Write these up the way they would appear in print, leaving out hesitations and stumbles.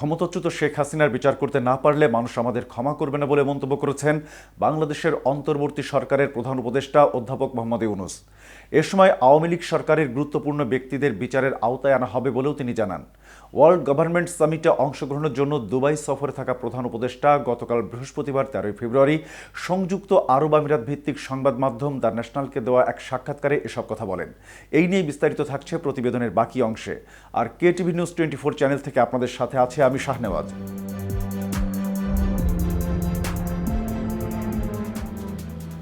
ক্ষমতাচ্যুত শেখ হাসিনার বিচার করতে না পারলে মানুষ আমাদের ক্ষমা করবে না বলে মন্তব্য করেছেন বাংলাদেশের অন্তর্বর্তী সরকারের প্রধান উপদেষ্টা অধ্যাপক মোহাম্মদ ইউনূস। এ সময় আওয়ামী লীগ সরকারের গুরুত্বপূর্ণ ব্যক্তিদের বিচারের আওতায় আনা হবে বলেও তিনি জানান। ওয়ার্ল্ড গভর্নমেন্ট সামিটে অংশগ্রহণের জন্য দুবাই সফরে থাকা প্রধান উপদেষ্টা গতকাল বৃহস্পতিবার 13 ফেব্রুয়ারি সংযুক্ত আরব আমিরাত ভিত্তিক সংবাদ মাধ্যম দ্য ন্যাশনালকে দেওয়া এক সাক্ষাৎকারে এসব কথা বলেন। এই নিয়ে বিস্তারিত থাকছে প্রতিবেদনের বাকি অংশে। আর কেটিভি নিউজ 24 চ্যানেল থেকে আপনাদের সাথে আছে আমি শাহনেওয়াজ।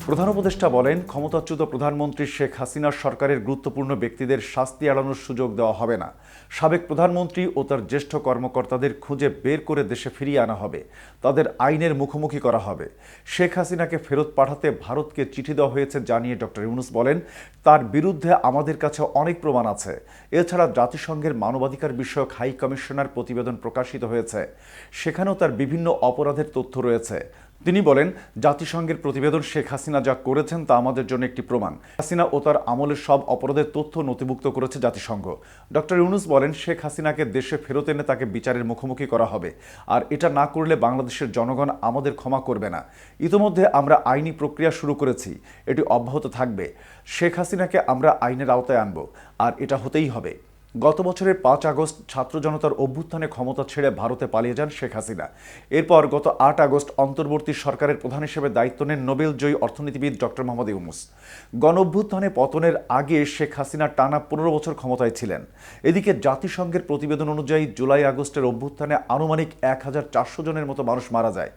প্রধান উপদেষ্টা বলেন, ক্ষমতাচ্যুত প্রধানমন্ত্রী শেখ হাসিনার সরকারের গুরুত্বপূর্ণ ব্যক্তিদের শাস্তি এড়ানোর সুযোগ দেওয়া হবে না। সাবেক প্রধানমন্ত্রী ও তার জ্যেষ্ঠ কর্মকর্তাদের খুঁজে বের করে দেশে ফিরিয়ে আনা হবে, তাদের আইনের মুখোমুখি করা হবে। শেখ হাসিনাকে ফেরত পাঠাতে ভারতকে চিঠি দেওয়া হয়েছে জানিয়ে ডক্টর ইউনূস বলেন, তার বিরুদ্ধে আমাদের কাছে অনেক প্রমাণ আছে। এছাড়া জাতিসংঘের মানবাধিকার বিষয়ক হাই কমিশনার প্রতিবেদন প্রকাশিত হয়েছে, সেখানেও তার বিভিন্ন অপরাধের তথ্য রয়েছে। তিনি বলেন, জাতিসংঘের প্রতিবেদন শেখ হাসিনা যা করেছেন তা আমাদের জন্য একটি প্রমাণ। হাসিনা ও তার আমলের সব অপরাধের তথ্য নথিভুক্ত করেছে জাতিসংঘ। ডক্টর ইউনূস বলেন, শেখ হাসিনাকে দেশে ফেরত এনে তাকে বিচারের মুখোমুখি করা হবে, আর এটা না করলে বাংলাদেশের জনগণ আমাদের ক্ষমা করবে না। ইতোমধ্যে আমরা আইনি প্রক্রিয়া শুরু করেছি, এটি অব্যাহত থাকবে। শেখ হাসিনাকে আমরা আইনের আওতায় আনব, আর এটা হতেই হবে। গত বছরের 5 আগস্ট ছাত্র জনতার অভ্যুত্থানে ক্ষমতা ছেড়ে ভারতে পালিয়ে যান শেখ হাসিনা। এরপর গত 8 আগস্ট অন্তর্বর্তী সরকারের প্রধান হিসেবে দায়িত্ব নেন নোবেলজয়ী অর্থনীতিবিদ ডক্টর মোহাম্মদ ইউনূস। গণ অভ্যুত্থানে পতনের আগে শেখ হাসিনা টানা 15 বছর ক্ষমতায় ছিলেন। এদিকে জাতিসংঘের প্রতিবেদন অনুযায়ী জুলাই আগস্টের অভ্যুত্থানে আনুমানিক 1400 জনের মতো মানুষ মারা যায়।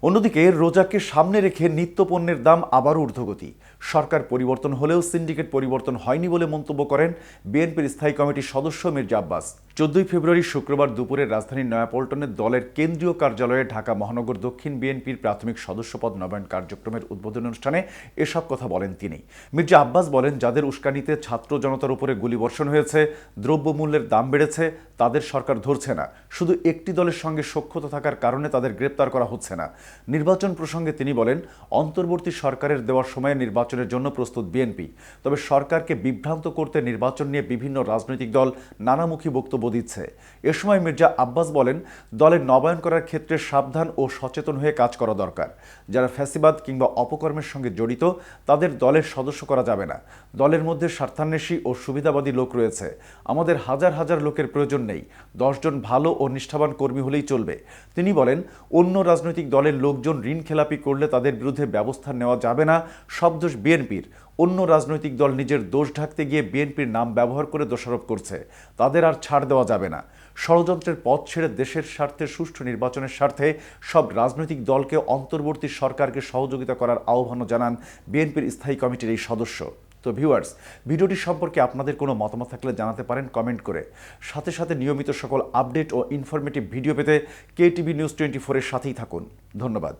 অন্যদিকে রোজাকে সামনে রেখে নিত্যপণ্যের দাম আবারও ঊর্ধ্বগতি। সরকার পরিবর্তন হলেও সিন্ডিকেট পরিবর্তন হয়নি বলে মন্তব্য করেন বিএনপির স্থায়ী কমিটির সদস্য মির্জা আব্বাস। 14 ফেব্রুয়ারি শুক্রবার দুপুরে রাজধানীর নয়াপল্টনে দলের কেন্দ্রীয় কার্যালয়ে ঢাকা মহানগর দক্ষিণ বিএনপির প্রাথমিক সদস্যপদ নবায়ন কার্যক্রমের উদ্বোধনী অনুষ্ঠানে এসব কথা বলেন তিনি। মির্জা আব্বাস বলেন, যাদের উস্কানিতে ছাত্র জনতার উপরে গুলিবর্ষণ হয়েছে, দ্রব্যমূল্যের দাম বেড়েছে, তাদের সরকার ধরছে না। শুধু একটি দলের সঙ্গে সখ্যতা থাকার কারণে তাদের গ্রেপ্তার করা হচ্ছে না। নির্বাচন প্রসঙ্গে তিনি বলেন, অন্তর্বর্তী সরকারের দেওয়ার সময়ে নির্বাচনের জন্য প্রস্তুত বিএনপি, তবে সরকারকে বিভ্রান্ত করতে নির্বাচন নিয়ে বিভিন্ন রাজনৈতিক দল নানামুখী বক্তব্য দিচ্ছে। এ সময় মির্জা আব্বাস বলেন, দলের নবায়ন করার ক্ষেত্রে সাবধান ও সচেতন হয়ে কাজ করা দরকার। যারা ফ্যাসিবাদ কিংবা অপকর্মের সঙ্গে জড়িত, তাদের দলের সদস্য করা যাবে না। দলের মধ্যে স্বার্থান্বেষী ও সুবিধাবাদী লোক রয়েছে, আমাদের হাজার হাজার লোকের প্রয়োজন নেই। 10 জন ভালো ও নিষ্ঠাবান কর্মী হলেই চলবে। তিনি বলেন, অন্য রাজনৈতিক দলের লোকজন ঋণ খেলাপি করলে তাদের বিরুদ্ধে ব্যবস্থা নেওয়া যাবে না, সব দোষ বিএনপির। অন্য রাজনৈতিক দল নিজের দোষ ঢাকতে গিয়ে বিএনপির নাম ব্যবহার করে দোষারোপ করছে, তাদের আর ছাড় দেওয়া যাবে না। ষড়যন্ত্রের পথ ছেড়ে দেশের স্বার্থে সুষ্ঠু নির্বাচনের স্বার্থে সব রাজনৈতিক দলকে অন্তর্বর্তী সরকারকে সহযোগিতা করার আহ্বানও জানান বিএনপির স্থায়ী কমিটির এই সদস্য। তো ভিউয়ার্স, ভিডিওটি সম্পর্কে আপনাদের কোনো মতামত থাকলে জানাতে পারেন কমেন্ট করে। সাথে সাথে নিয়মিত সকল আপডেট ও ইনফরমেটিভ ভিডিও পেতে কেটিভি নিউজ 24 এর সাথেই থাকুন। ধন্যবাদ।